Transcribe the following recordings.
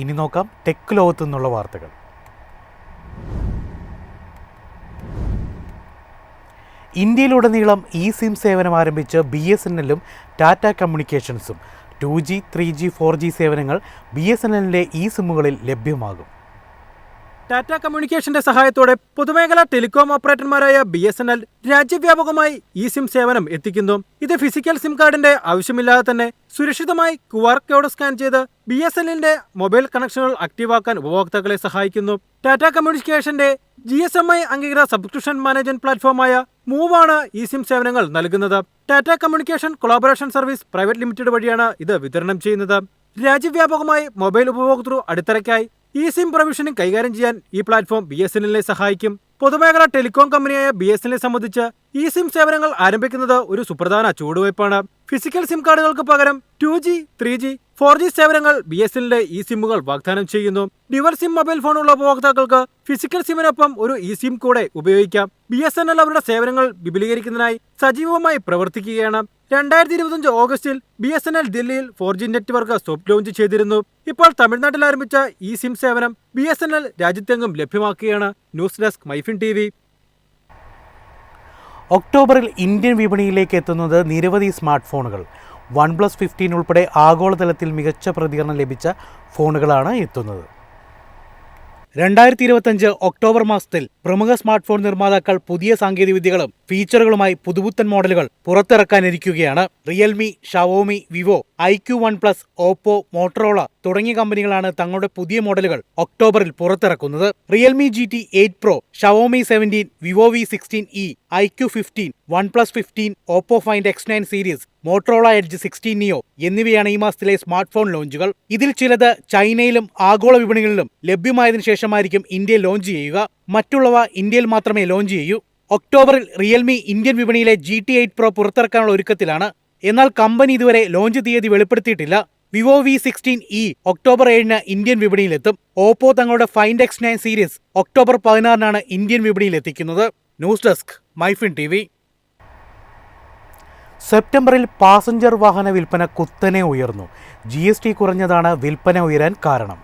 ഇനി നോക്കാം ടെക് ലോകത്തു നിന്നുള്ള വാർത്തകൾ. ഇന്ത്യയിലുടനീളം സിം സേവനം ആരംഭിച്ച് BSNLും ടാറ്റ കമ്മ്യൂണിക്കേഷൻസും 2G, 3G, 4G സേവനങ്ങൾ BSNLിൻ്റെ സിമ്മുകളിൽ ലഭ്യമാകും. ടാറ്റ കമ്മ്യൂണിക്കേഷന്റെ സഹായത്തോടെ പൊതുമേഖലാ ടെലികോം ഓപ്പറേറ്റർമാരായ BSNL രാജ്യവ്യാപകമായി സിം സേവനം എത്തിക്കുന്നു. ഇത് ഫിസിക്കൽ സിം കാർഡിന്റെ ആവശ്യമില്ലാതെ തന്നെ സുരക്ഷിതമായി QR കോഡ് സ്കാൻ ചെയ്ത് BSNLിന്റെ മൊബൈൽ കണക്ഷനുകൾ ആക്റ്റീവാക്കാൻ ഉപഭോക്താക്കളെ സഹായിക്കുന്നു. ടാറ്റ കമ്മ്യൂണിക്കേഷന്റെ GSMI അംഗീകൃത സബ്സ്ക്രിപ്ഷൻ മാനേജ്മെന്റ് പ്ലാറ്റ്ഫോമായ മൂവാണ് സിം സേവനങ്ങൾ നൽകുന്നത്. Tata communication collaboration service private limited വഴിയാണ് ഇത് വിതരണം ചെയ്യുന്നത്. രാജ്യവ്യാപകമായി മൊബൈൽ ഉപഭോക്തൃ അടിത്തറയ്ക്കായി സിം പ്രൊവിഷനിംഗ് കൈകാര്യം ചെയ്യാൻ പ്ലാറ്റ്ഫോം BSNLനെ സഹായിക്കും. പൊതുമേഖലാ ടെലികോം കമ്പനിയായ BSNLനെ സംബന്ധിച്ച് സിം സേവനങ്ങൾ ആരംഭിക്കുന്നത് ഒരു സുപ്രധാന ചുവടുവയ്പ്പാണ്. ഫിസിക്കൽ സിം കാർഡുകൾക്ക് പകരം 2G, 3G, 4G സേവനങ്ങൾ BSNLന്റെ സിമ്മുകൾ വാഗ്ദാനം ചെയ്യുന്നു. ഡ്യുവൽ സിം മൊബൈൽ ഫോണുള്ള ഉപഭോക്താക്കൾക്ക് ഫിസിക്കൽ സിമ്മിനൊപ്പം ഒരു സിം കൂടെ ഉപയോഗിക്കാം. BSNL അവരുടെ സേവനങ്ങൾ വിപുലീകരിക്കുന്നതിനായി സജീവമായി പ്രവർത്തിക്കുകയാണ്. 2025 ഓഗസ്റ്റിൽ BSNL ദില്ലിയിൽ 4G നെറ്റ്വർക്ക് സോഫ്റ്റ് ലോഞ്ച് ചെയ്തിരുന്നു. ഇപ്പോൾ തമിഴ്നാട്ടിൽ ആരംഭിച്ച സിം സേവനം BSNL രാജ്യത്തെങ്ങും ലഭ്യമാക്കുകയാണ്. News desk MyFin TV. ഒക്ടോബറിൽ ഇന്ത്യൻ വിപണിയിലേക്ക് എത്തുന്നത് നിരവധി സ്മാർട്ട് ഫോണുകൾ. OnePlus 15 ഉൾപ്പെടെ ആഗോളതലത്തിൽ മികച്ച പ്രതികരണം ലഭിച്ച ഫോണുകളാണ് എത്തുന്നത്. 2025 ഒക്ടോബർ മാസത്തിൽ പ്രമുഖ സ്മാർട്ട് ഫോൺ നിർമ്മാതാക്കൾ പുതിയ സാങ്കേതികവിദ്യകളും ഫീച്ചറുകളുമായി പുതുപുത്തൻ മോഡലുകൾ പുറത്തിറക്കാനിരിക്കുകയാണ്. Realme, Xiaomi, Vivo, IQ, OnePlus, Oppo, Motorola തുടങ്ങിയ കമ്പനികളാണ് തങ്ങളുടെ പുതിയ മോഡലുകൾ ഒക്ടോബറിൽ പുറത്തിറക്കുന്നത്. Realme GT 8 Pro, Xiaomi 17, Vivo V16e, IQ 15, OnePlus 15, Oppo find X9 series, Motorola edge 16 Neo എന്നിവയാണ് ഈ മാസത്തിലെ സ്മാർട്ട് ഫോൺ ലോഞ്ചുകൾ. ഇതിൽ ചിലത് ചൈനയിലും ആഗോള വിപണികളിലും ലഭ്യമായതിനു ശേഷമായിരിക്കും ഇന്ത്യയിൽ ലോഞ്ച് ചെയ്യുക. മറ്റുള്ളവ ഇന്ത്യയിൽ മാത്രമേ ലോഞ്ച് ചെയ്യൂ. ഒക്ടോബറിൽ റിയൽമി ഇന്ത്യൻ വിപണിയിലെ GT 8 Pro പുറത്തിറക്കാനുള്ള ഒരുക്കത്തിലാണ്. എന്നാൽ കമ്പനി ഇതുവരെ ലോഞ്ച് തീയതി വെളിപ്പെടുത്തിയിട്ടില്ല. വിവോ V16e ഒക്ടോബർ 7 ഇന്ത്യൻ വിപണിയിലെത്തും. ഓപ്പോ തങ്ങളുടെ find X9 series October 16 Indian വിപണിയിൽ എത്തിക്കുന്നത്. News desk MyFin TV. സെപ്റ്റംബറിൽ പാസഞ്ചർ വാഹന വിൽപ്പന കുത്തനെ ഉയർന്നു. GST കുറഞ്ഞതാണ് വിൽപ്പന ഉയരാൻ കാരണം.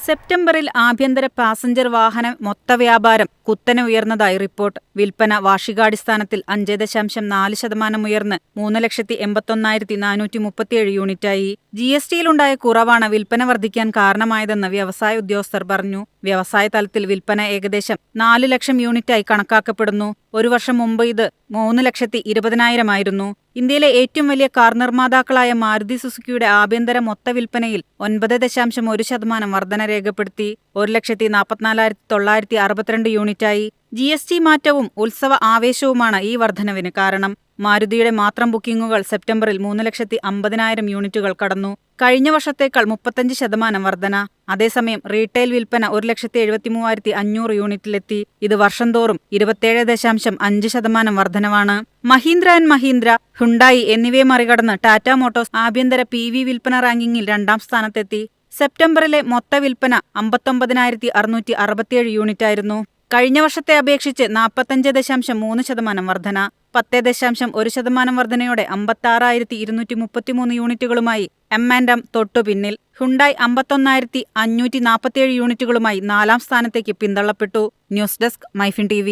സെപ്റ്റംബറിൽ ആഭ്യന്തര പാസഞ്ചർ വാഹന മൊത്ത വ്യാപാരം കുത്തനെ ഉയർന്നതായി റിപ്പോർട്ട്. വിൽപ്പന വാർഷികാടിസ്ഥാനത്തിൽ 5.4% ഉയർന്ന് 3,81,437 യൂണിറ്റായി. GSTയിലുണ്ടായ കുറവാണ് വിൽപ്പന വർദ്ധിക്കാൻ കാരണമായതെന്ന് വ്യവസായ ഉദ്യോഗസ്ഥർ പറഞ്ഞു. വ്യവസായ തലത്തിൽ വിൽപ്പന ഏകദേശം 4 ലക്ഷം യൂണിറ്റായി കണക്കാക്കപ്പെടുന്നു. ഒരു വർഷം മുമ്പ് ഇത് 3,20,000 ആയിരുന്നു. ഇന്ത്യയിലെ ഏറ്റവും വലിയ കാർ നിർമ്മാതാക്കളായ മാരുതി സുസുക്കിയുടെ ആഭ്യന്തര മൊത്ത വിൽപ്പനയിൽ 9.1% വർധന രേഖപ്പെടുത്തി. 1,44,962 യൂണിറ്റായി. GST മാറ്റവും ഉത്സവ ആവേശവുമാണ് ഈ വർധനവിന് കാരണം. മാരുതിയുടെ മാത്രം ബുക്കിംഗുകൾ സെപ്റ്റംബറിൽ 3,50,000 യൂണിറ്റുകൾ കടന്നു. കഴിഞ്ഞ വർഷത്തേക്കാൾ 35% വർധന. അതേസമയം റീറ്റെയിൽ വിൽപ്പന 1,73,500 യൂണിറ്റിലെത്തി. ഇത് വർഷം തോറും 27.5% വർധനവാണ്. മഹീന്ദ്ര ആൻഡ് മഹീന്ദ്ര, ഹുണ്ടായി എന്നിവയെ മറികടന്ന് ടാറ്റ മോട്ടോഴ്സ് ആഭ്യന്തര PV വിൽപ്പന റാങ്കിങ്ങിൽ 2ാം സ്ഥാനത്തെത്തി. സെപ്റ്റംബറിലെ മൊത്ത വിൽപ്പന 59,667 യൂണിറ്റായിരുന്നു. കഴിഞ്ഞ വർഷത്തെ അപേക്ഷിച്ച് 45.3% വർധന. 10.1% വർധനയോടെ 56,233 യൂണിറ്റുകളുമായി M&M തൊട്ടു പിന്നിൽ. ഹുണ്ടായി 51,547 യൂണിറ്റുകളുമായി 4ാം സ്ഥാനത്തേക്ക് പിന്തള്ളപ്പെട്ടു. News desk MyFin TV.